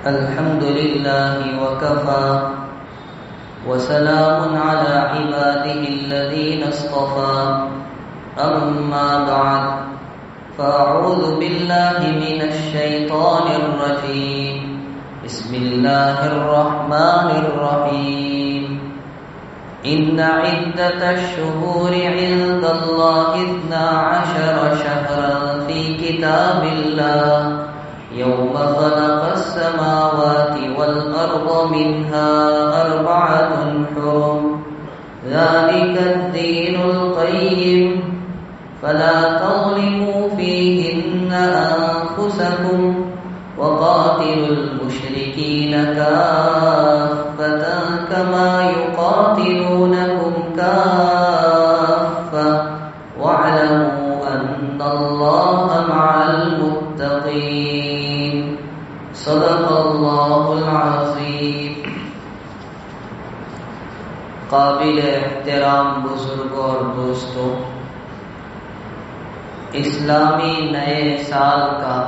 الحمد لله وكفى وسلام على عباده الذين اصطفى أما بعد فأعوذ بالله من الشيطان الرجيم بسم الله الرحمن الرحيم إن عدة الشهور عند الله 12 شهرا في كتاب الله يوم خلق السماوات والأرض منها 4 حرم ذلك الدين القيم فلا تظلموا فيهن أنفسكم وقاتلوا المشركين كافة كما يقاتلونكم كافة واعلموا أن الله مع المتقين صدق الله العظيم. قابل احترام بزرگوں اور دوستوں، اسلامی نئے سال کا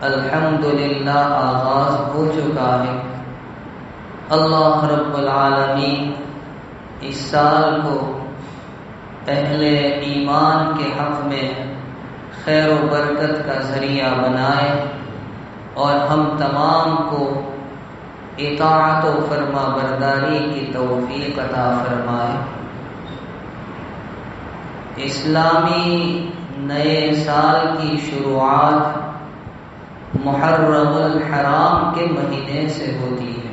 الحمدللہ آغاز ہو چکا ہے. اللہ رب العالمین اس سال کو اہل ایمان کے حق میں خیر و برکت کا ذریعہ بنائے اور ہم تمام کو اطاعت و فرما برداری کی توفیق عطا فرمائے. اسلامی نئے سال کی شروعات محرم الحرام کے مہینے سے ہوتی ہے.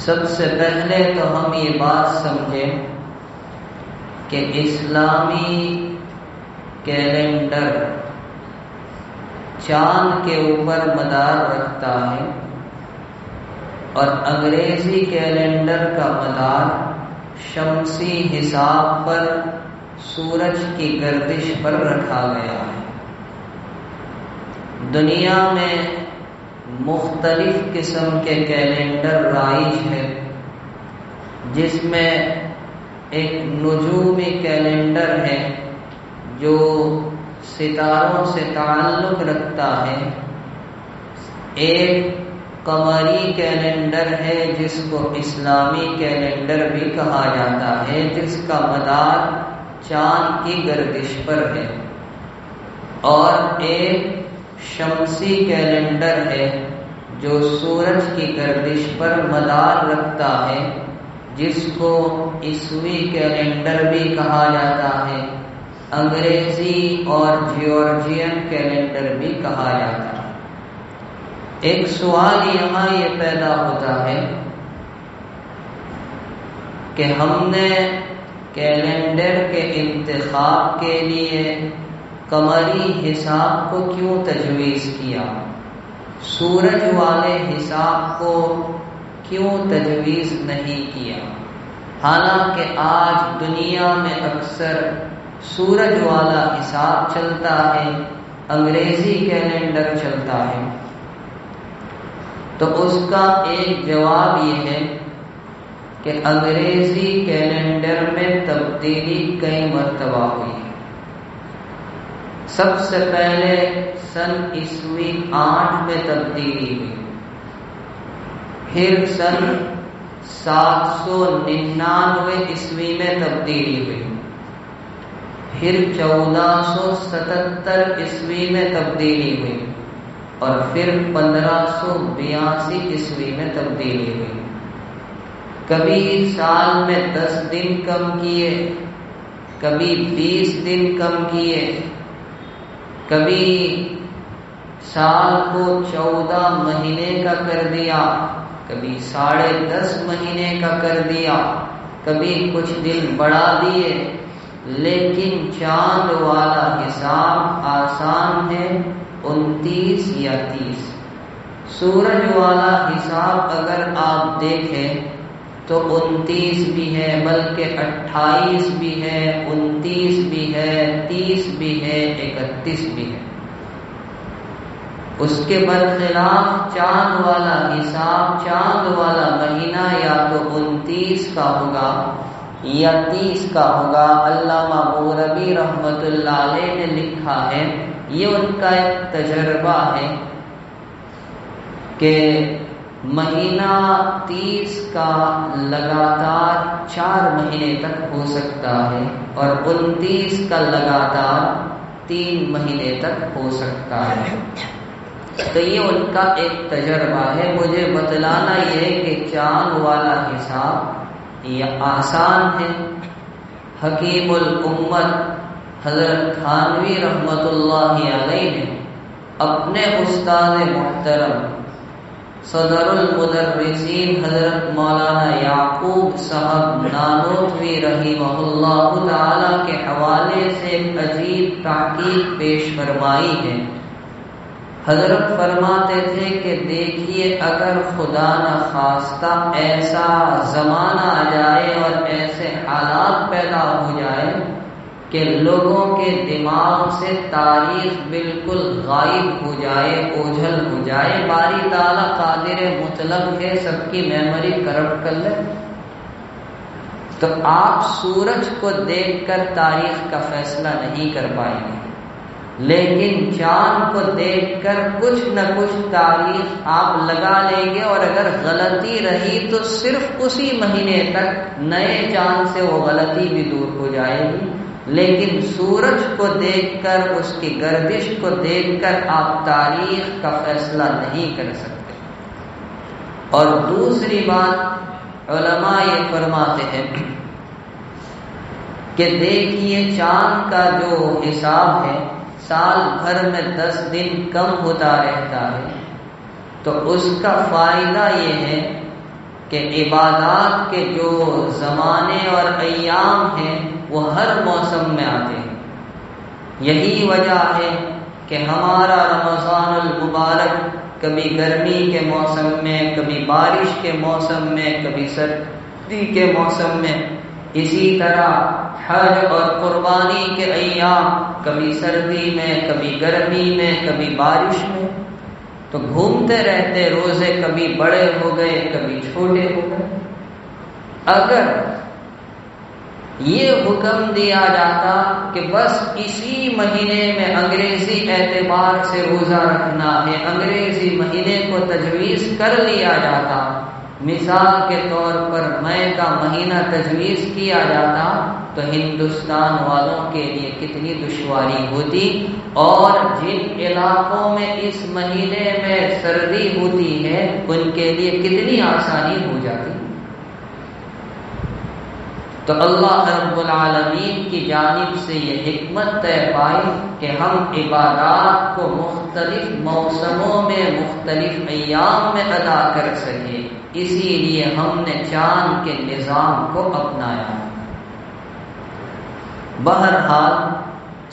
سب سے پہلے تو ہم یہ بات سمجھیں کہ اسلامی کیلنڈر چاند کے اوپر مدار رکھتا ہے اور انگریزی کیلنڈر کا مدار شمسی حساب پر سورج کی گردش پر رکھا گیا ہے. دنیا میں مختلف قسم کے کیلنڈر رائج ہے، جس میں ایک نجومی کیلنڈر ہے جو ستاروں سے تعلق رکھتا ہے، ایک قمری کیلنڈر ہے جس کو اسلامی کیلنڈر بھی کہا جاتا ہے، جس کا مدار چاند کی گردش پر ہے، اور ایک شمسی کیلنڈر ہے جو سورج کی گردش پر مدار رکھتا ہے، جس کو عیسوی کیلنڈر بھی کہا جاتا ہے، انگریزی اور جیورجین کیلنڈر بھی کہا جاتا ہے. ایک سوال یہاں یہ پیدا ہوتا ہے کہ ہم نے کیلنڈر کے انتخاب کے لیے قمری حساب کو کیوں تجویز کیا، سورج والے حساب کو کیوں تجویز نہیں کیا، حالانکہ آج دنیا میں اکثر سورج والا حساب چلتا ہے، انگریزی کیلنڈر چلتا ہے. تو اس کا ایک جواب یہ ہے کہ انگریزی کیلنڈر میں تبدیلی کئی مرتبہ ہوئی ہے. سب سے پہلے سن عیسوی 8 میں تبدیلی ہوئی، پھر سن 799 عیسوی میں تبدیلی ہوئی، پھر 1477 عیسوی میں تبدیلی ہوئی، اور پھر 1582 عیسوی میں تبدیلی ہوئی. کبھی سال میں 10 دن کم کیے، کبھی 20 دن کم کیے، کبھی سال کو 14 مہینے کا کر دیا، کبھی 10.5 مہینے کا کر دیا، کبھی کچھ دن بڑھا دیے. لیکن چاند والا حساب آسان ہے، 29 یا 30. سورج والا حساب اگر آپ دیکھیں تو 29 بھی ہے، بلکہ 28 بھی ہے، 29 بھی ہے، 30 بھی ہے، 31 بھی ہے. اس کے برخلاف چاند والا حساب، چاند والا مہینہ یا تو 29 کا ہوگا یا 30 کا ہوگا. علامہ مغربی رحمت اللہ علیہ نے لکھا ہے، یہ ان کا ایک تجربہ ہے کہ مہینہ 30 کا لگاتار 4 مہینے تک ہو سکتا ہے اور 29 کا لگاتار 3 مہینے تک ہو سکتا ہے. تو یہ ان کا ایک تجربہ ہے. مجھے بتلانا یہ کہ چاند والا حساب یہ آسان ہے. حکیم الامت حضرت تھانوی رحمت اللہ علیہ نے اپنے استاد محترم صدر المدرسین حضرت مولانا یعقوب صاحب نانوتوی رحمہ اللہ تعالی کے حوالے سے ایک عجیب تحقیق پیش فرمائی ہے. حضرت فرماتے تھے کہ دیکھیے اگر خدا نخواستہ ایسا زمانہ آ جائے اور ایسے حالات پیدا ہو جائے کہ لوگوں کے دماغ سے تاریخ بالکل غائب ہو جائے، اوجھل ہو جائے، باری تعالیٰ قادر مطلق ہے، سب کی میموری کرپٹ کر لے، تو آپ سورج کو دیکھ کر تاریخ کا فیصلہ نہیں کر پائیں گے، لیکن چاند کو دیکھ کر کچھ نہ کچھ تاریخ آپ لگا لیں گے، اور اگر غلطی رہی تو صرف اسی مہینے تک نئے چاند سے وہ غلطی بھی دور ہو جائے گی. لیکن سورج کو دیکھ کر، اس کی گردش کو دیکھ کر آپ تاریخ کا فیصلہ نہیں کر سکتے. اور دوسری بات علماء یہ فرماتے ہیں کہ دیکھیے چاند کا جو حساب ہے سال بھر میں 10 دن کم ہوتا رہتا ہے، تو اس کا فائدہ یہ ہے کہ عبادات کے جو زمانے اور ایام ہیں وہ ہر موسم میں آتے ہیں. یہی وجہ ہے کہ ہمارا رمضان المبارک کبھی گرمی کے موسم میں، کبھی بارش کے موسم میں، کبھی سردی کے موسم میں، اسی طرح حج اور قربانی کے ایام کبھی سردی میں، کبھی گرمی میں، کبھی بارش میں، تو گھومتے رہتے روزے کبھی بڑے ہو گئے، کبھی چھوٹے ہو گئے. اگر یہ حکم دیا جاتا کہ بس اسی مہینے میں انگریزی اعتبار سے روزہ رکھنا ہے، انگریزی مہینے کو تجویز کر لیا جاتا، مثال کے طور پر مئی کا مہینہ تجویز کیا جاتا، تو ہندوستان والوں کے لیے کتنی دشواری ہوتی، اور جن علاقوں میں اس مہینے میں سردی ہوتی ہے ان کے لیے کتنی آسانی ہو جاتی. تو اللہ رب العالمین کی جانب سے یہ حکمت طے پائی کہ ہم عبادات کو مختلف موسموں میں، مختلف ایام میں ادا کر سکیں، اسی لیے ہم نے چاند کے نظام کو اپنایا. بہرحال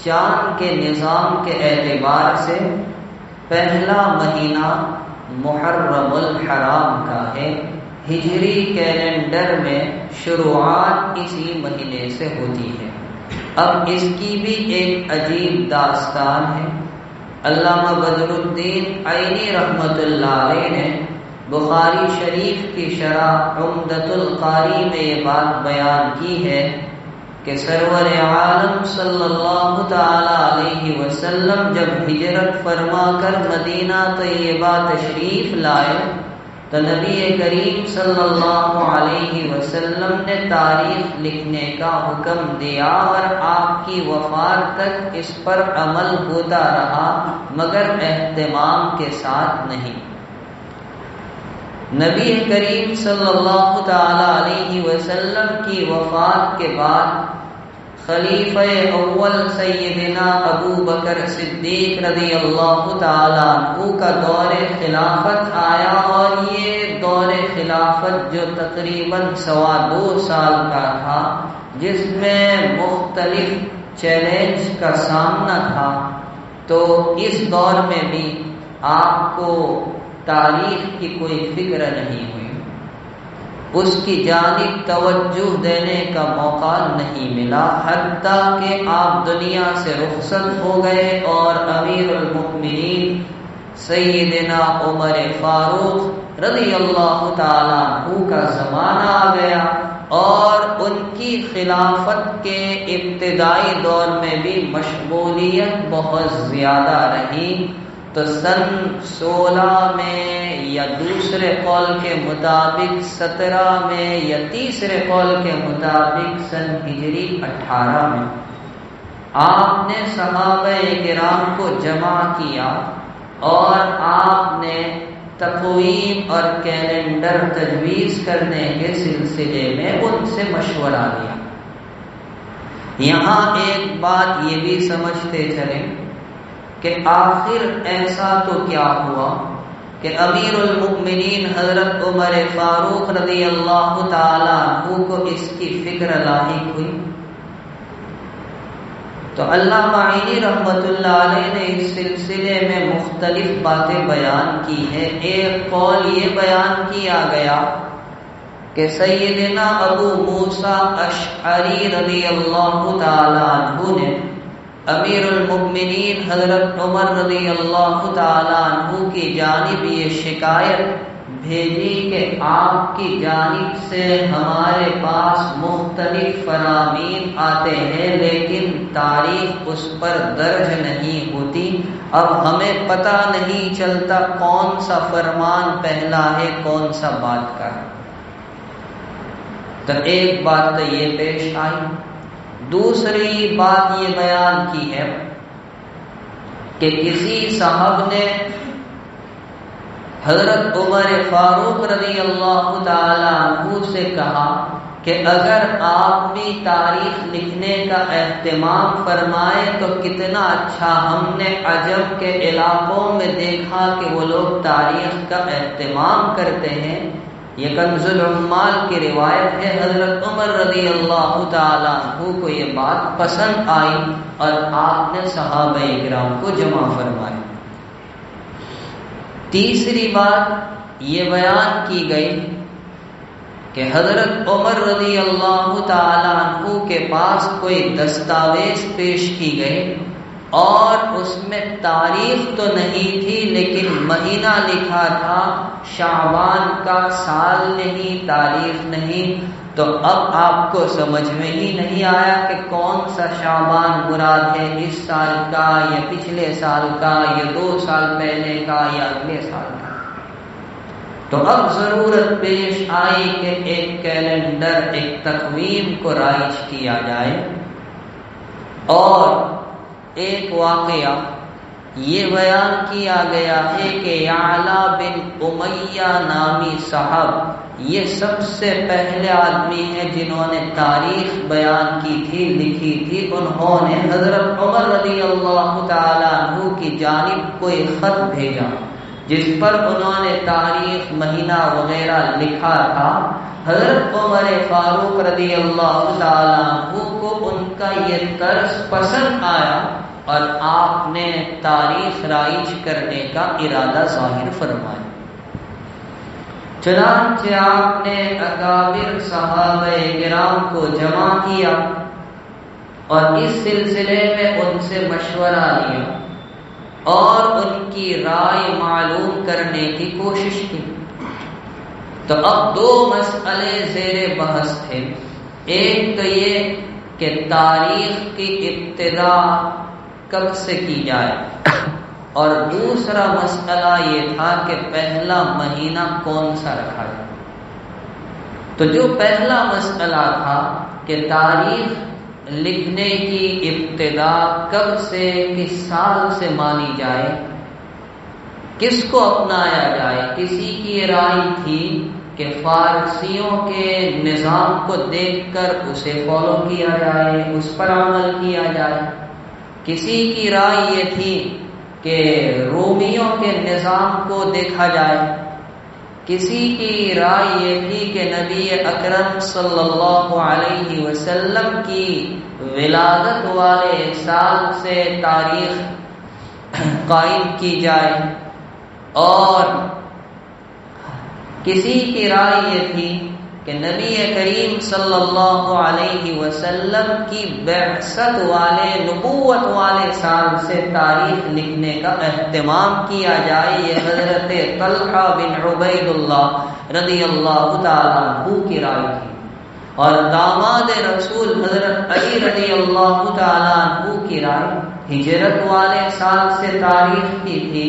چاند کے نظام کے اعتبار سے پہلا مہینہ محرم الحرام کا ہے. ہجری کیلنڈر میں شروعات اسی مہینے سے ہوتی ہے. اب اس کی بھی ایک عجیب داستان ہے. علامہ بدر الدین عینی رحمت اللہ علیہ نے بخاری شریف کی شرح عمدۃ القاری میں یہ بات بیان کی ہے کہ سرور عالم صلی اللہ تعالی علیہ وسلم جب ہجرت فرما کر مدینہ طیبہ تشریف لائے تو نبی کریم صلی اللہ علیہ وسلم نے تاریخ لکھنے کا حکم دیا، اور آپ کی وفات تک اس پر عمل ہوتا رہا، مگر اہتمام کے ساتھ نہیں. نبی کریم صلی اللہ تعالی علیہ وسلم کی وفات کے بعد خلیفہ اول سیدنا ابو بکر صدیق رضی اللہ تعالی عنہ کا دور خلافت آیا، اور یہ دور خلافت جو تقریباً 2.25 سال کا تھا، جس میں مختلف چیلنج کا سامنا تھا، تو اس دور میں بھی آپ کو تاریخ کی کوئی فکر نہیں ہوئی، اس کی جانب توجہ دینے کا موقع نہیں ملا، حتیٰ کہ آپ دنیا سے رخصت ہو گئے اور امیر المؤمنین سیدنا عمر فاروق رضی اللہ تعالیٰ عنہ کا زمانہ آ گیا، اور ان کی خلافت کے ابتدائی دور میں بھی مشغولیت بہت زیادہ رہی، تو سن 16 میں یا دوسرے قول کے مطابق 17 میں یا تیسرے قول کے مطابق سن ہجری 18 میں آپ نے صحابہ کرام کو جمع کیا اور آپ نے تقویم اور کیلنڈر تجویز کرنے کے سلسلے میں ان سے مشورہ لیا۔ یہاں ایک بات یہ بھی سمجھتے چلیں کہ آخر ایسا تو کیا ہوا کہ امیر المؤمنین حضرت عمر فاروق رضی اللہ تعالیٰ عنہ کو اس کی فکر لاحق ہوئی؟ تو اللہ معینی رحمت اللہ علیہ نے اس سلسلے میں مختلف باتیں بیان کی ہیں۔ ایک قول یہ بیان کیا گیا کہ سیدنا ابو موسیٰ اشعری رضی اللہ تعالی عنہ نے امیر المؤمنین حضرت عمر رضی اللہ تعالی عنہ کی جانب یہ شکایت بھیجی کہ آپ کی جانب سے ہمارے پاس مختلف فرامین آتے ہیں لیکن تاریخ اس پر درج نہیں ہوتی، اب ہمیں پتہ نہیں چلتا کون سا فرمان پہلا ہے کون سا بعد کا ہے۔ تو ایک بات تو یہ پیش آئی۔ دوسری بات یہ بیان کی ہے کہ کسی صاحب نے حضرت عمر فاروق رضی اللہ تعالی عنہ سے کہا کہ اگر آپ بھی تاریخ لکھنے کا اہتمام فرمائیں تو کتنا اچھا، ہم نے عجم کے علاقوں میں دیکھا کہ وہ لوگ تاریخ کا اہتمام کرتے ہیں۔ یہ کنز العمال کی روایت ہے۔ حضرت عمر رضی اللہ تعالی عنہ کو یہ بات پسند آئی اور آپ نے صحابہ کرام کو جمع فرمایا۔ تیسری بات یہ بیان کی گئی کہ حضرت عمر رضی اللہ تعالی عنہ کے پاس کوئی دستاویز پیش کی گئی اور اس میں تاریخ تو نہیں تھی لیکن مہینہ لکھا تھا شعبان کا، سال نہیں، تاریخ نہیں۔ تو اب آپ کو سمجھ میں ہی نہیں آیا کہ کون سا شعبان مراد ہے، اس سال کا یا پچھلے سال کا یا 2 سال پہلے کا یا اگلے سال کا۔ تو اب ضرورت پیش آئی کہ ایک کیلنڈر، ایک تقویم کو رائج کیا جائے۔ اور ایک واقعہ یہ بیان کیا گیا ہے کہ یعلا بن امیہ نامی صاحب یہ سب سے پہلے آدمی ہیں جنہوں نے تاریخ بیان کی تھی، لکھی تھی۔ انہوں نے حضرت عمر رضی اللہ تعالی عنہ کی جانب کوئی خط بھیجا جس پر انہوں نے تاریخ، مہینہ وغیرہ لکھا تھا۔ حضرت عمر فاروق رضی اللہ تعالی عنہ کو ان کا یہ طرز پسند آیا اور آپ نے تاریخ رائج کرنے کا ارادہ ظاہر فرمایا۔ چنانچہ آپ نے اکابر صحابہ کرام کو جمع کیا اور اس سلسلے میں ان سے مشورہ لیا اور ان کی رائے معلوم کرنے کی کوشش کی۔ تو اب 2 مسئلے زیر بحث تھے۔ ایک تو یہ کہ تاریخ کی ابتدا کب سے کی جائے، اور دوسرا مسئلہ یہ تھا کہ پہلا مہینہ کون سا رکھا جائے۔ تو جو پہلا مسئلہ تھا کہ تاریخ لکھنے کی ابتدا کب سے، کس سال سے مانی جائے، کس کو اپنایا جائے، کسی کی رائے تھی کہ فارسیوں کے نظام کو دیکھ کر اسے فالو کیا جائے، اس پر عمل کیا جائے۔ کسی کی رائے یہ تھی کہ رومیوں کے نظام کو دیکھا جائے۔ کسی کی رائے یہ تھی کہ نبی اکرم صلی اللہ علیہ وسلم کی ولادت والے سال سے تاریخ قائم کی جائے، اور کسی کی رائے یہ تھی کہ نبی کریم صلی اللہ علیہ وسلم کی بعثت والے، نبوت والے سال سے تاریخ لکھنے کا اہتمام کیا جائے۔ یہ حضرت طلحہ بن عبید اللہ رضی اللہ تعالیٰ عنہ کی رائے تھی۔ اور داماد رسول حضرت علی رضی اللہ تعالیٰ عنہ کی رائے ہجرت والے سال سے تاریخ کی تھی،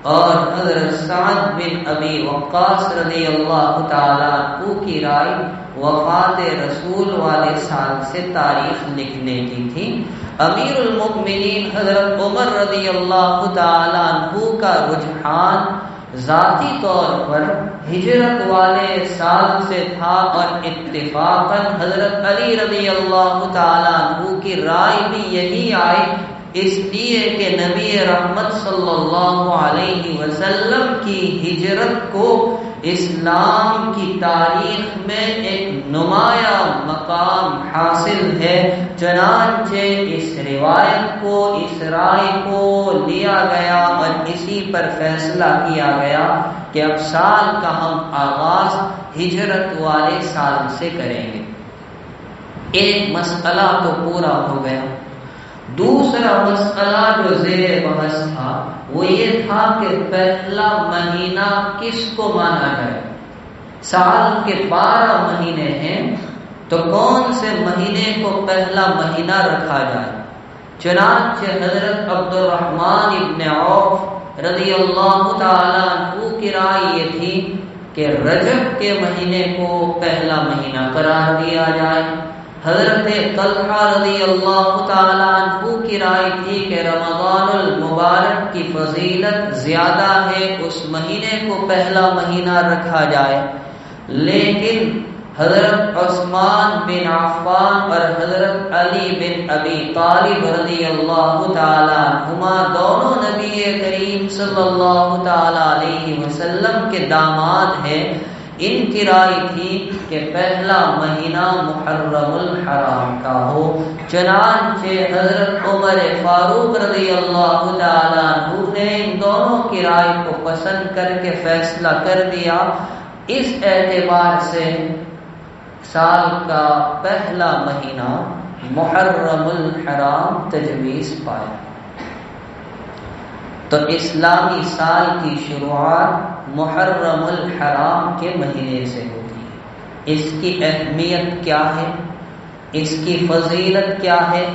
اور حضرت سعد بن ابی وقاص رضی اللہ تعالیٰ عنہ کی رائے وفات رسول والے سال سے تاریخ لکھنے کی تھی۔ امیر المؤمنین حضرت عمر رضی اللہ تعالیٰ عنہ کا رجحان ذاتی طور پر ہجرت والے سال سے تھا، اور اتفاقاً حضرت علی رضی اللہ تعالیٰ عنہ کی رائے بھی یہی آئی، اس لیے کہ نبی رحمت صلی اللہ علیہ وسلم کی ہجرت کو اسلام کی تاریخ میں ایک نمایاں مقام حاصل ہے، چنانچہ اس روایت کو، اس رائے کو لیا گیا اور اسی پر فیصلہ کیا گیا کہ اب سال کا ہم آغاز ہجرت والے سال سے کریں گے۔ ایک مسئلہ تو پورا ہو گیا۔ دوسرا مسئلہ جو زیر بحث تھا وہ یہ تھا کہ پہلا مہینہ کس کو مانا جائے۔ سال کے 12 مہینے ہیں تو کون سے مہینے کو پہلا مہینہ رکھا جائے؟ چنانچہ حضرت عبد الرحمن ابن عوف رضی اللہ تعالیٰ عنہ کی رائے یہ تھی کہ رجب کے مہینے کو پہلا مہینہ قرار دیا جائے۔ حضرت طلحہ رضی اللہ تعالیٰ عنہ کی رائے تھی کہ رمضان المبارک کی فضیلت زیادہ ہے، اس مہینے کو پہلا مہینہ رکھا جائے۔ لیکن حضرت عثمان بن عفان اور حضرت علی بن ابی طالب رضی اللہ تعالیٰ عنہما دونوں نبی کریم صلی اللہ تعالیٰ علیہ وسلم کے داماد ہیں، ان کی رائے تھی کہ پہلا مہینہ محرم الحرام کا ہو۔ چنانچہ حضرت عمر فاروق رضی اللہ تعالیٰ عنہ نے ان دونوں کی رائے کو پسند کر کے فیصلہ کر دیا۔ اس اعتبار سے سال کا پہلا مہینہ محرم الحرام تجویز پایا۔ تو اسلامی سال کی شروعات محرم الحرام کے مہینے سے ہوتی ہے۔ اس کی اہمیت کیا ہے؟ اس کی فضیلت کیا ہے؟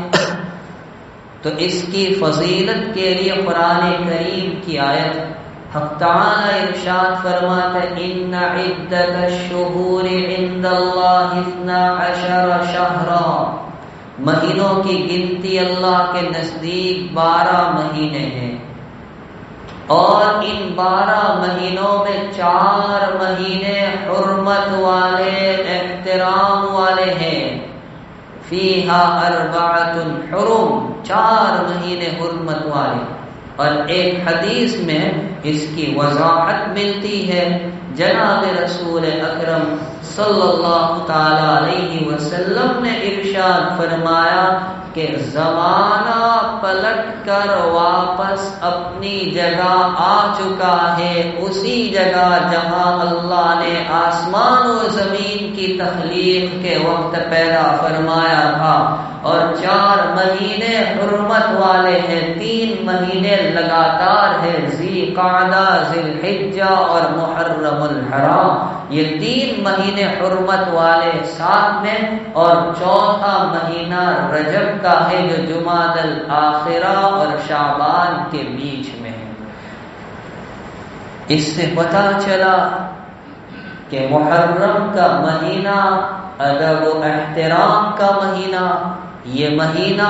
تو اس کی فضیلت کے لیے قرآن کریم کی آیت حق تعالی ارشاد فرماتا ہے ان عدت الشہور عند اللہ 12 شہرا، مہینوں کی گنتی اللہ کے نزدیک 12 مہینے ہیں، اور ان 12 مہینوں میں 4 مہینے حرمت والے، احترام والے ہیں۔ فیہا 4 حرم، 4 مہینے حرمت والے۔ اور ایک حدیث میں اس کی وضاحت ملتی ہے، جناب رسول اکرم صلی اللہ تعالی علیہ وسلم نے ارشاد فرمایا کہ زمانہ پلٹ کر واپس اپنی جگہ آ چکا ہے، اسی جگہ جہاں اللہ نے آسمان و زمین کی تخلیق کے وقت پیدا فرمایا تھا، اور 4 مہینے حرمت والے ہیں، 3 مہینے لگاتار ہے، ذی قعدہ، ذی الحجہ اور محرم الحرام، یہ 3 مہینے حرمت والے ساتھ میں، اور 4تھا مہینہ رجب کا ہے جو جمادی الاخرہ اور شعبان کے بیچ میں ہے۔ اس سے پتہ چلا کہ محرم کا مہینہ ادب و احترام کا مہینہ، یہ مہینہ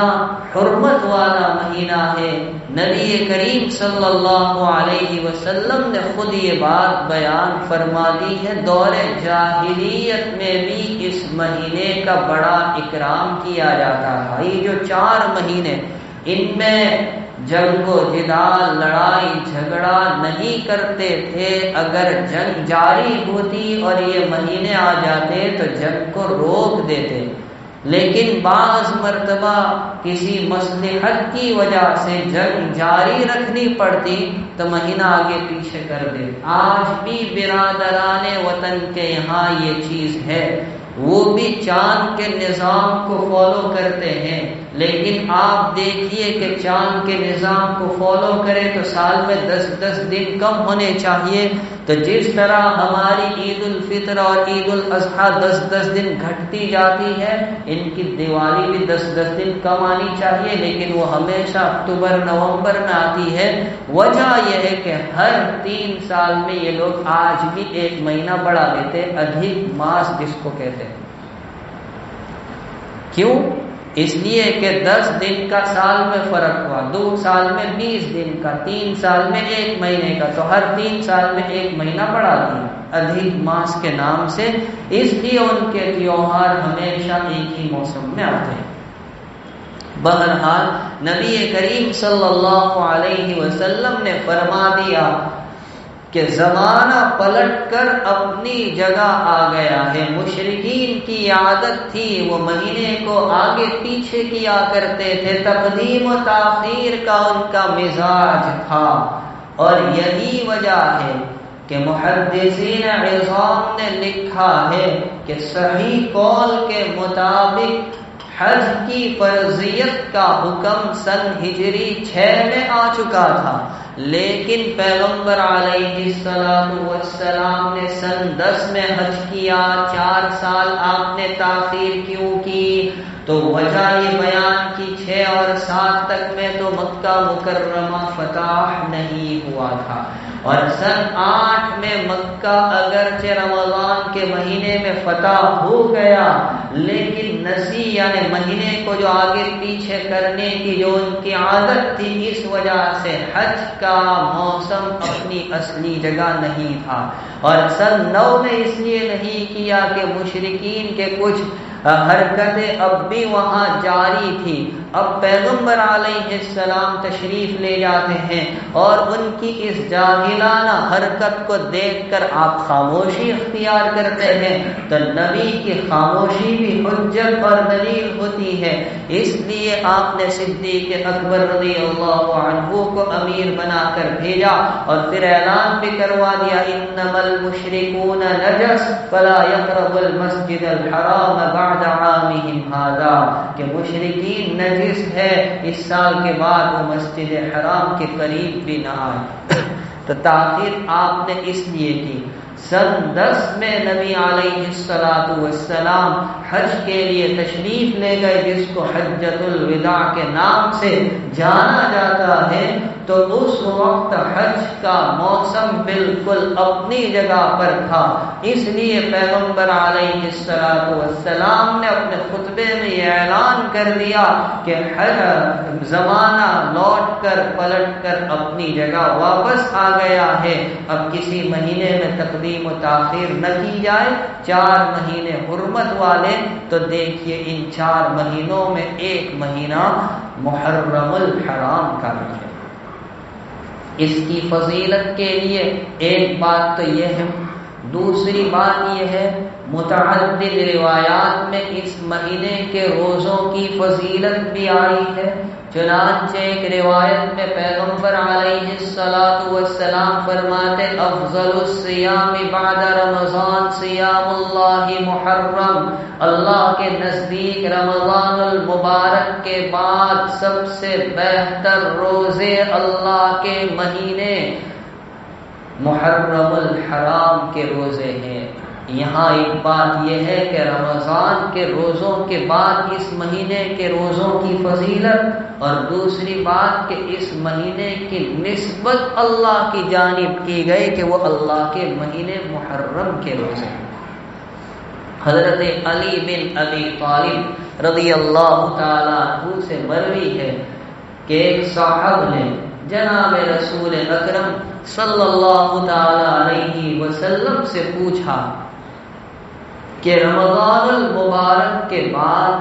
حرمت والا مہینہ ہے۔ نبی کریم صلی اللہ علیہ وسلم نے خود یہ بات بیان فرما دی ہے، دور جاہلیت میں بھی اس مہینے کا بڑا اکرام کیا جاتا تھا۔ یہ جو 4 مہینے، ان میں جنگ و جدال، لڑائی جھگڑا نہیں کرتے تھے۔ اگر جنگ جاری ہوتی اور یہ مہینے آ جاتے تو جنگ کو روک دیتے، لیکن بعض مرتبہ کسی مصلحت کی وجہ سے جنگ جاری رکھنی پڑتی تو مہینہ آگے پیچھے کر دے۔ آج بھی برادران وطن کے یہاں یہ چیز ہے وہ بھی چاند کے نظام کو فالو کرتے ہیں، لیکن آپ دیکھیے کہ چاند کے نظام کو فالو کرے تو سال میں 10 دن کم ہونے چاہیے، تو جس طرح ہماری عید الفطر اور عید الاضحیٰ 10 دن گھٹتی جاتی ہے، ان کی دیوالی بھی 10 دن کم آنی چاہیے، لیکن وہ ہمیشہ اکتوبر نومبر میں آتی ہے۔ وجہ یہ ہے کہ ہر 3 سال میں یہ لوگ آج بھی 1 مہینہ بڑھا لیتے، ادھک ماس جس کو کہتے ہیں۔ کیوں؟ اس لیے کہ 10 دن کا سال میں فرق ہوا، 2 سال میں 20 دن کا، 3 سال میں 1 مہینے کا، تو ہر 3 سال میں 1 مہینہ بڑھا دیا ادھک ماس کے نام سے، اس لیے ان کے تیوہار ہمیشہ ایک ہی موسم میں آتے ہیں۔ بہرحال نبی کریم صلی اللہ علیہ وسلم نے فرما دیا کہ زمانہ پلٹ کر اپنی جگہ آ گیا ہے۔ مشرکین کی عادت تھی، وہ مہینے کو آگے پیچھے کیا کرتے تھے، تقدیم و تاخیر کا ان کا مزاج تھا، اور یہی وجہ ہے کہ محدثین عظام نے لکھا ہے کہ صحیح قول کے مطابق حج کی فرضیت کا حکم سن ہجری 6 میں آ چکا تھا، لیکن پیغمبر علیہ السلام نے سن 10 میں حج کیا، 4 سال آپ نے تاخیر کیوں کی؟ تو وجہ یہ بیان کی 6 اور 7 تک میں تو مکہ مکرمہ فتح نہیں ہوا تھا، اور سن 8 میں مکہ اگرچہ رمضان کے مہینے میں فتح ہو گیا، لیکن نسی یعنی مہینے کو جو آگے پیچھے کرنے کی جو ان کی عادت تھی، اس وجہ سے حج کا موسم اپنی اصلی جگہ نہیں تھا، اور سن 9 میں اس لیے نہیں کیا کہ مشرکین کے کچھ حرکتیں اب بھی وہاں جاری تھی۔ اب پیغمبر علیہ السلام تشریف لے جاتے ہیں، اور ان کی اس جاہلانہ حرکت کو دیکھ کر آپ خاموشی اختیار کرتے ہیں، تو نبی کی خاموشی بھی حجت اور دلیل ہوتی ہے۔ اس لیے آپ نے صدیق اکبر رضی اللہ عنہ کو امیر بنا کر بھیجا، اور پھر اعلان بھی کروا دیا انما المشرکون نجس فلا يقربوا المسجد الحرام بعد عامهم هذا، کہ مشرکین نجس ہے، اس سال کے بعد وہ مسجد حرام کے قریب بھی نہ آئے۔ تو تاخیر آپ نے اس لیے کی۔ سن 10 میں نبی علیہ السلام حج کے لیے تشریف لے گئے، جس کو حجۃ الوداع کے نام سے جانا جاتا ہے، تو اس وقت حج کا موسم بالکل اپنی جگہ پر تھا، اس لیے پیغمبر علیہ السلام نے اپنے خطبے میں یہ اعلان کر دیا کہ زمانہ لوٹ کر پلٹ کر اپنی جگہ واپس آ گیا ہے، اب کسی مہینے میں تقدیم و تاخیر نہ کی جائے، 4 مہینے حرمت والے، تو دیکھیے ان 4 مہینوں میں 1 مہینہ محرم الحرام کا ہے۔ اس کی فضیلت کے لیے ایک بات تو یہ ہے، دوسری بات یہ ہے متعدد روایات میں اس مہینے کے روزوں کی فضیلت بھی آئی ہے۔ چنانچہ ایک روایت میں پیغمبر علیہ السلام فرماتے افضل الصیام بعد رمضان صیام اللہ محرم، اللہ کے نزدیک رمضان المبارک کے بعد سب سے بہتر روزے اللہ کے مہینے محرم الحرام کے روزے ہیں۔ یہاں ایک بات یہ ہے کہ رمضان کے روزوں کے بعد اس مہینے کے روزوں کی فضیلت، اور دوسری بات کہ اس مہینے کی نسبت اللہ کی جانب کی گئی کہ وہ اللہ کے مہینے محرم کے روزے ہیں۔ حضرت علی بن ابی طالب رضی اللہ تعالیٰ عنہ سے مروی ہے کہ ایک صاحب نے جناب رسول اکرم صلی اللہ تعالی علیہ وسلم سے پوچھا کہ رمضان المبارک کے بعد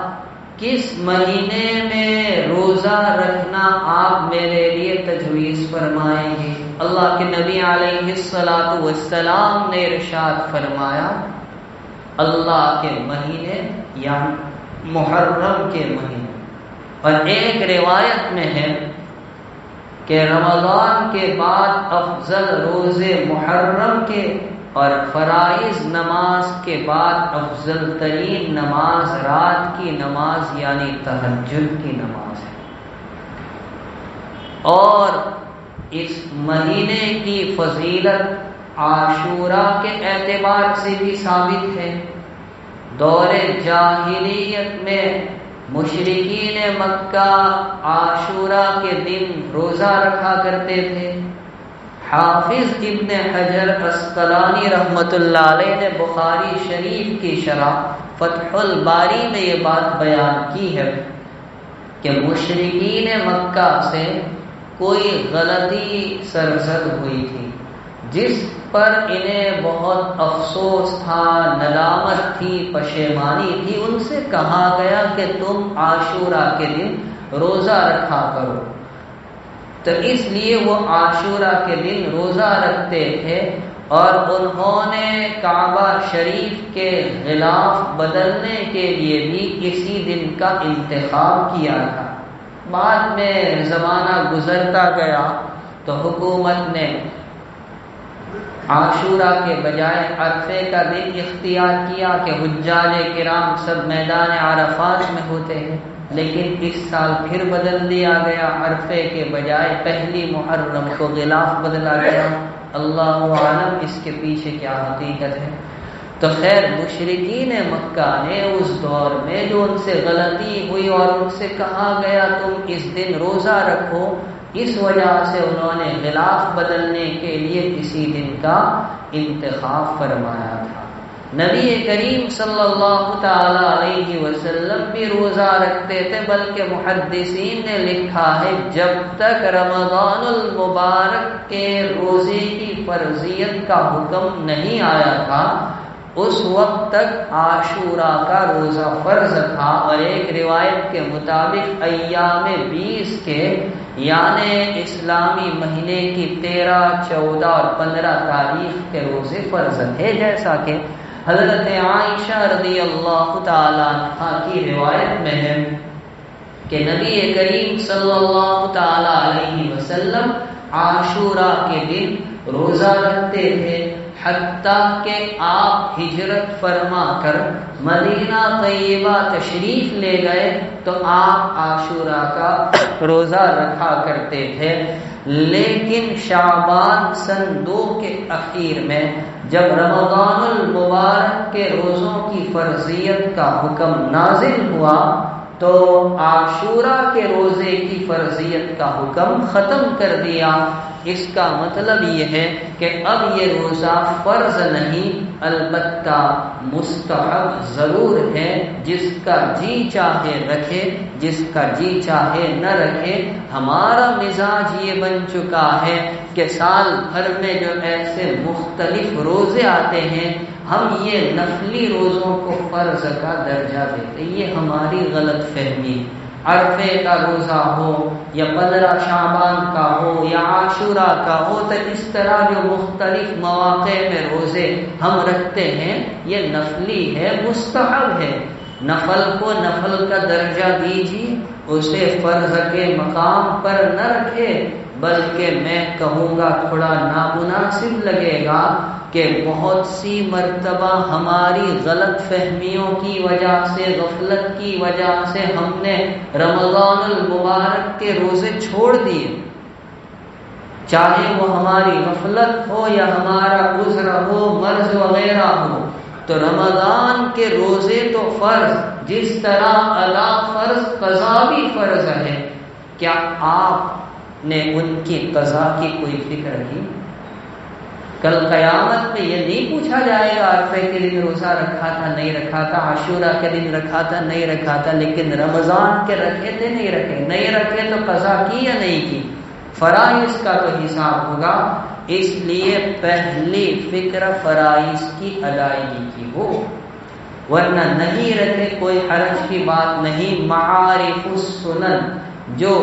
کس مہینے میں روزہ رکھنا آپ میرے لیے تجویز فرمائیں گے؟ اللہ کے نبی علیہ السلام نے ارشاد فرمایا اللہ کے مہینے یعنی محرم کے مہینے۔ اور ایک روایت میں ہے کہ رمضان کے بعد افضل روزے محرم کے اور فرائض نماز کے بعد افضل ترین نماز رات کی نماز یعنی تہجد کی نماز ہے۔ اور اس مہینے کی فضیلت عاشوراء کے اعتبار سے بھی ثابت ہے۔ دور جاہلیت میں مشرکین مکہ عاشوراء کے دن روزہ رکھا کرتے تھے۔ حافظ ابن حجر اسقلانی رحمۃ اللہ علیہ نے بخاری شریف کی شرح فتح الباری میں یہ بات بیان کی ہے کہ مشرکین مکہ سے کوئی غلطی سرزد ہوئی تھی جس پر انہیں بہت افسوس تھا، ندامت تھی، پشیمانی تھی۔ ان سے کہا گیا کہ تم عاشوراء کے دن روزہ رکھا کرو، تو اس لیے وہ عاشوراء کے دن روزہ رکھتے تھے، اور انہوں نے کعبہ شریف کے غلاف بدلنے کے لیے بھی اسی دن کا انتخاب کیا تھا۔ بعد میں زمانہ گزرتا گیا تو حکومت نے عاشوراء کے بجائے عرفے کا دن اختیار کیا کہ حجاج کرام سب میدان عرفات میں ہوتے ہیں، لیکن اس سال پھر بدل دیا گیا، عرفے کے بجائے پہلی محرم کو غلاف بدلا گیا۔ اللہ عالم اس کے پیچھے کیا حقیقت ہے۔ تو خیر مشرکین مکہ نے اس دور میں جو ان سے غلطی ہوئی اور ان سے کہا گیا تم اس دن روزہ رکھو، اس وجہ سے انہوں نے غلاف بدلنے کے لیے کسی دن کا انتخاب فرمایا تھا۔ نبی کریم صلی اللہ تعالی علیہ وسلم بھی روزہ رکھتے تھے، بلکہ محدثین نے لکھا ہے جب تک رمضان المبارک کے روزے کی فرضیت کا حکم نہیں آیا تھا اس وقت تک عاشوراء کا روزہ فرض تھا، اور ایک روایت کے مطابق ایام 20 کے یعنی اسلامی مہینے کی 13، 14 اور 15 تاریخ کے روزے فرض تھے، جیسا کہ حضرت عائشہ رضی اللہ تعالی عنہا کی روایت میں ہے کہ نبی کریم صلی اللہ تعالی علیہ وسلم عاشوراء کے دن روزہ رکھتے تھے، حتیٰ کہ آپ ہجرت فرما کر مدینہ طیبہ تشریف لے گئے تو آپ عاشوراء کا روزہ رکھا کرتے تھے۔ لیکن شعبان سن 2 کے اخیر میں جب رمضان المبارک کے روزوں کی فرضیت کا حکم نازل ہوا تو عاشوراء کے روزے کی فرضیت کا حکم ختم کر دیا۔ اس کا مطلب یہ ہے کہ اب یہ روزہ فرض نہیں البتہ مستحب ضرور ہے، جس کا جی چاہے رکھے، جس کا جی چاہے نہ رکھے۔ ہمارا مزاج یہ بن چکا ہے کہ سال بھر میں جو ایسے مختلف روزے آتے ہیں ہم یہ نفلی روزوں کو فرض کا درجہ دیتے، یہ ہماری غلط فہمی۔ عرفے کا روزہ ہو یا 15 شعبان کا ہو یا عاشوراء کا ہو، تو اس طرح جو مختلف مواقع میں روزے ہم رکھتے ہیں یہ نفلی ہے، مستحب ہے۔ نفل کو نفل کا درجہ دیجیے، اسے فرض کے مقام پر نہ رکھے، بلکہ میں کہوں گا تھوڑا نامناسب لگے گا کہ بہت سی مرتبہ ہماری غلط فہمیوں کی وجہ سے، غفلت کی وجہ سے ہم نے رمضان المبارک کے روزے چھوڑ دیے، چاہے وہ ہماری غفلت ہو یا ہمارا عذر ہو، مرض وغیرہ ہو۔ تو رمضان کے روزے تو فرض، جس طرح ادا فرض قضا بھی فرض ہے، کیا آپ نے ان کی قضا کی کوئی فکر کی؟ کل قیامت میں یہ نہیں پوچھا جائے گا عرفے کے دن روزہ رکھا تھا نہیں رکھا تھا، عاشوراء کے دن رکھا تھا نہیں رکھا تھا، لیکن رمضان کے رکھے تھے نہیں رکھے تو قضا کی یا نہیں کی؟ فرائض کا تو حساب ہوگا، اس لیے پہلی فکر فرائض کی ادائیگی کی ہو، ورنہ نہیں رکھے کوئی حرج کی بات نہیں۔ معارف السنن جو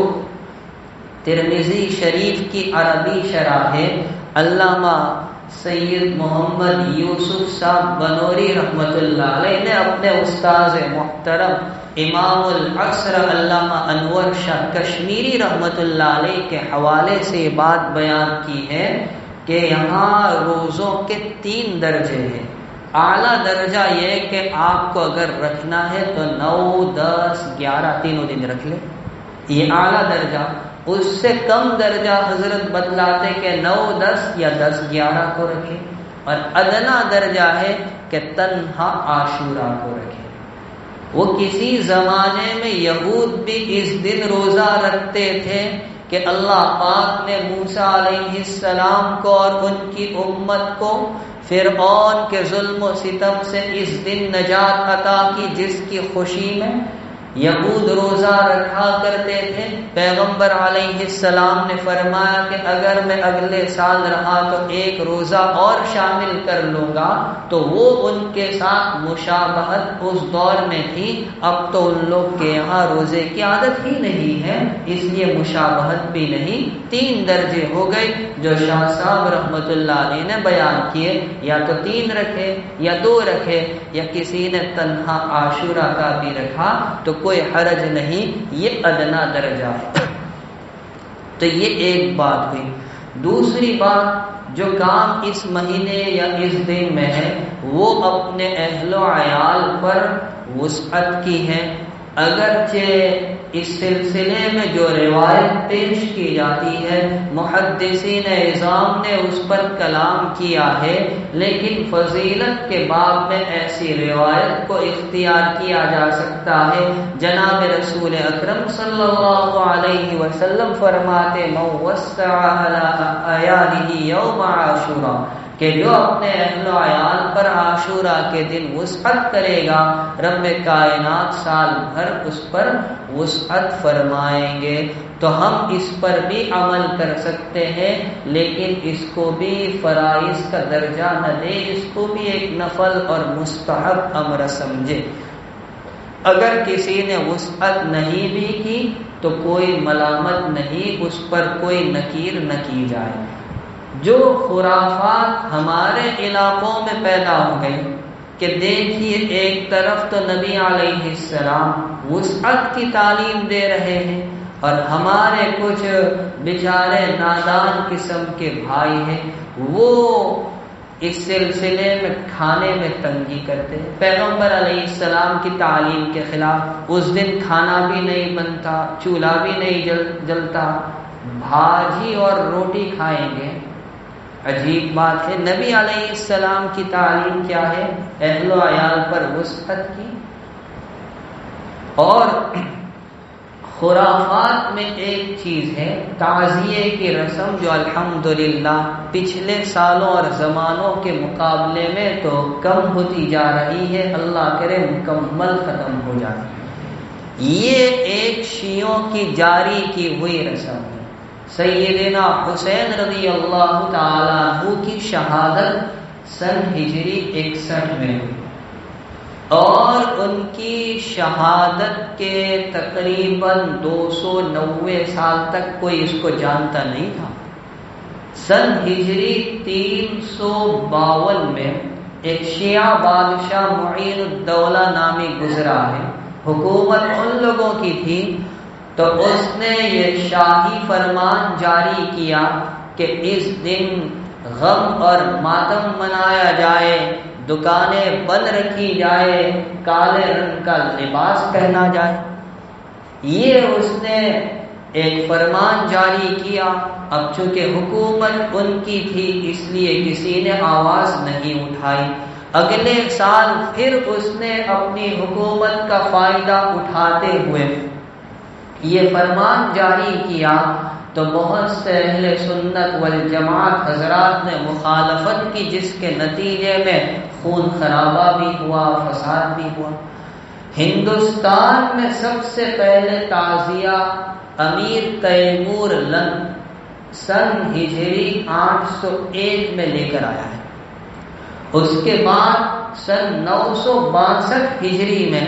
ترمذی شریف کی عربی شرح ہے، علامہ سید محمد یوسف صاحب بنوری رحمۃ اللہ علیہ نے اپنے استاذ محترم امام العصر علامہ انور شاہ کشمیری رحمۃ اللہ علیہ کے حوالے سے یہ بات بیان کی ہے کہ یہاں روزوں کے 3 درجے ہیں۔ اعلیٰ درجہ یہ کہ آپ کو اگر رکھنا ہے تو 9، 10، 11 تینوں دن رکھ لیں، یہ اعلیٰ درجہ۔ اس سے کم درجہ حضرت بتلاتے کہ 9، 10 یا 10، 11 کو رکھیں، اور ادنا درجہ ہے کہ تنہا عاشورہ کو رکھیں۔ وہ کسی زمانے میں یہود بھی اس دن روزہ رکھتے تھے کہ اللہ پاک نے موسیٰ علیہ السلام کو اور ان کی امت کو فرعون کے ظلم و ستم سے اس دن نجات عطا کی، جس کی خوشی میں یہود روزہ رکھا کرتے تھے۔ پیغمبر علیہ السلام نے فرمایا کہ اگر میں اگلے سال رہا تو ایک روزہ اور شامل کر لوں گا، تو وہ ان کے ساتھ مشابہت اس دور میں تھی۔ اب تو ان لوگ کے یہاں روزے کی عادت ہی نہیں ہے، اس لیے مشابہت بھی نہیں۔ 3 درجے ہو گئے جو شاہ صاحب رحمت اللہ علیہ نے بیان کیے، یا تو 3 رکھے یا 2 رکھے، یا کسی نے تنہا عاشورہ کا بھی رکھا تو کوئی حرج نہیں، یہ ادنا درجہ ہے۔ تو یہ ایک بات ہوئی۔ دوسری بات، جو کام اس مہینے یا اس دن میں ہے وہ اپنے اہل و عیال پر وسعت کی ہے، اگرچہ اس سلسلے میں جو روایت پیش کی جاتی ہے محدثین اعظام نے اس پر کلام کیا ہے، لیکن فضیلت کے باب میں ایسی روایت کو اختیار کیا جا سکتا ہے۔ جناب رسول اکرم صلی اللہ علیہ وسلم فرماتے من وسع علی عیالہ یوم عاشوراء، کہ جو اپنے اہل و عیال پر عاشورہ کے دن وسعت کرے گا، رب کائنات سال بھر اس پر وسعت فرمائیں گے۔ تو ہم اس پر بھی عمل کر سکتے ہیں، لیکن اس کو بھی فرائض کا درجہ نہ دیں، اس کو بھی ایک نفل اور مستحب امر سمجھے۔ اگر کسی نے وسعت نہیں بھی کی تو کوئی ملامت نہیں، اس پر کوئی نکیر نہ کی جائے۔ جو خرافات ہمارے علاقوں میں پیدا ہو گئی کہ دیکھیے ایک طرف تو نبی علیہ السلام وسعت کی تعلیم دے رہے ہیں، اور ہمارے کچھ بیچارے نادان قسم کے بھائی ہیں، وہ اس سلسلے میں کھانے میں تنگی کرتے ہیں، پیغمبر علیہ السلام کی تعلیم کے خلاف۔ اس دن کھانا بھی نہیں بنتا، چولہا بھی نہیں جلتا، بھاجی اور روٹی کھائیں گے۔ عجیب بات ہے، نبی علیہ السلام کی تعلیم کیا ہے؟ اہل و عیال پر وسعت کی۔ اور خرافات میں ایک چیز ہے تعزیے کی رسم، جو الحمدللہ پچھلے سالوں اور زمانوں کے مقابلے میں تو کم ہوتی جا رہی ہے، اللہ کرے مکمل ختم ہو جائے۔ یہ ایک شیعوں کی جاری کی ہوئی رسم ہے۔ سیدنا حسین رضی اللہ تعالی عنہ کی شہادت سن ہجری 61 میں ہوئی، اور ان کی شہادت کے تقریباً 290 سال تک کوئی اس کو جانتا نہیں تھا۔ سن ہجری 352 میں ایک شیعہ بادشاہ معین الدولہ نامی گزرا ہے، حکومت ان لوگوں کی تھی، تو اس نے یہ شاہی فرمان جاری کیا کہ اس دن غم اور ماتم منایا جائے، دکانیں بند رکھی جائے، کالے رنگ کا لباس پہنا جائے۔ یہ اس نے ایک فرمان جاری کیا۔ اب چونکہ حکومت ان کی تھی اس لیے کسی نے آواز نہیں اٹھائی۔ اگلے سال پھر اس نے اپنی حکومت کا فائدہ اٹھاتے ہوئے یہ فرمان جاری کیا، تو بہت سے اہل سنت والجماعت حضرات نے مخالفت کی، جس کے نتیجے میں خون خرابہ بھی ہوا، فساد بھی ہوا۔ ہندوستان میں سب سے پہلے تعزیہ امیر تیمور لنگ سن ہجری 801 میں لے کر آیا ہے۔ اس کے بعد سن 962 ہجری میں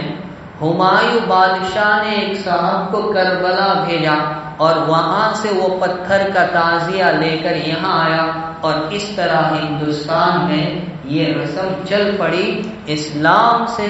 ہمایوں بادشاہ نے ایک صاحب کو کربلا بھیجا، اور وہاں سے وہ پتھر کا تعزیہ لے کر یہاں آیا، اور اس طرح ہندوستان میں یہ رسم چل پڑی۔ اسلام سے،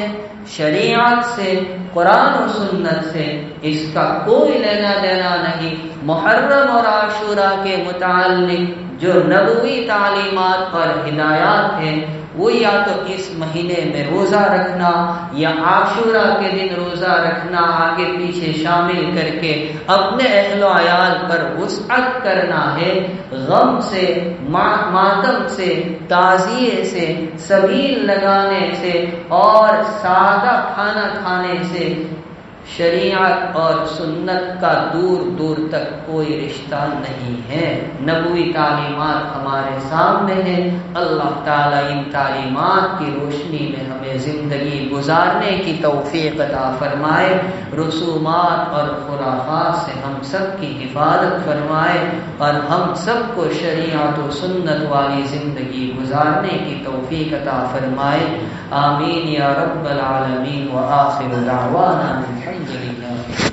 شریعت سے، قرآن و سنت سے اس کا کوئی لینا دینا نہیں۔ محرم اور عاشورہ کے متعلق جو نبوی تعلیمات اور ہدایات ہیں وہ یا تو اس مہینے میں روزہ رکھنا یا عاشورہ کے دن روزہ رکھنا آگے پیچھے شامل کر کے اپنے اہل و عیال پر وسعت کرنا ہے، غم سے، ماتم سے، تعزیے سے، سبیل لگانے سے اور سادہ کھانا کھانے سے شریعت اور سنت کا دور دور تک کوئی رشتہ نہیں ہے۔ نبوی تعلیمات ہمارے سامنے ہیں، اللہ تعالیٰ ان تعلیمات کی روشنی میں ہمیں زندگی گزارنے کی توفیق عطا فرمائے، رسومات اور خرافات سے ہم سب کی حفاظت فرمائے اور ہم سب کو شریعت و سنت والی زندگی گزارنے کی توفیق عطا فرمائے، آمین یا رب العالمین۔ وآخر دعوانا الحمد للہ۔